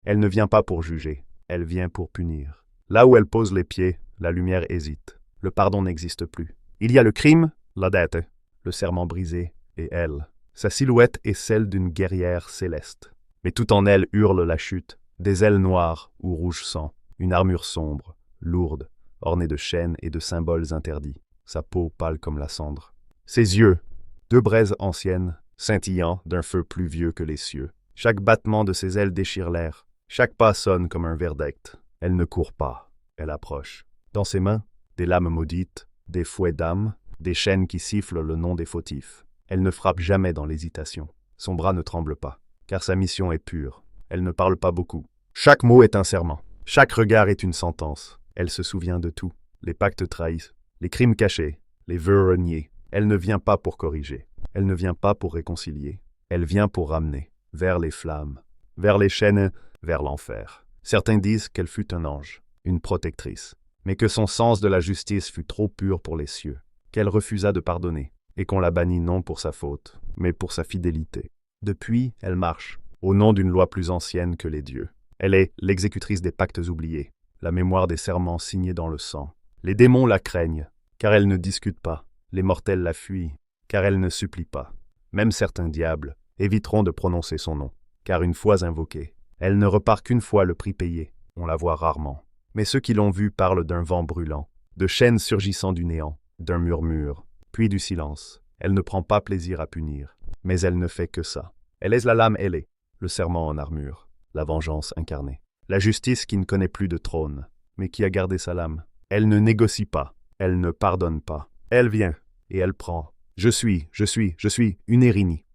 Elle ne vient pas pour juger, elle vient pour punir. Là où elle pose les pieds, la lumière hésite. Le pardon n'existe plus. Il y a le crime, la dette, le serment brisé, et elle. Sa silhouette est celle d'une guerrière céleste. Mais tout en elle hurle la chute, des ailes noires ou rouge sang, une armure sombre, lourde, ornée de chaînes et de symboles interdits, sa peau pâle comme la cendre. Ses yeux, deux braises anciennes, scintillant d'un feu plus vieux que les cieux. Chaque battement de ses ailes déchire l'air, chaque pas sonne comme un verdict. Elle ne court pas, elle approche. Dans ses mains, des lames maudites, des fouets d'âme, des chaînes qui sifflent le nom des fautifs. Elle ne frappe jamais dans l'hésitation. Son bras ne tremble pas, car sa mission est pure. Elle ne parle pas beaucoup. Chaque mot est un serment. Chaque regard est une sentence. Elle se souvient de tout. Les pactes trahis, les crimes cachés, les vœux reniés. Elle ne vient pas pour corriger. Elle ne vient pas pour réconcilier. Elle vient pour ramener, vers les flammes, vers les chaînes, vers l'enfer. Certains disent qu'elle fut un ange, une protectrice, mais que son sens de la justice fut trop pur pour les cieux, qu'elle refusa de pardonner, et qu'on la bannit non pour sa faute, mais pour sa fidélité. Depuis, elle marche, au nom d'une loi plus ancienne que les dieux. Elle est l'exécutrice des pactes oubliés, la mémoire des serments signés dans le sang. Les démons la craignent, car elle ne discute pas. Les mortels la fuient, car elle ne supplie pas. Même certains diables éviteront de prononcer son nom, car une fois invoquée, elle ne repart qu'une fois le prix payé. On la voit rarement. Mais ceux qui l'ont vue parlent d'un vent brûlant, de chaînes surgissant du néant, d'un murmure, puis du silence. Elle ne prend pas plaisir à punir, mais elle ne fait que ça. Elle est la lame ailée, le serment en armure, la vengeance incarnée. La justice qui ne connaît plus de trône, mais qui a gardé sa lame. Elle ne négocie pas, elle ne pardonne pas. Elle vient, et elle prend. Je suis une Érini.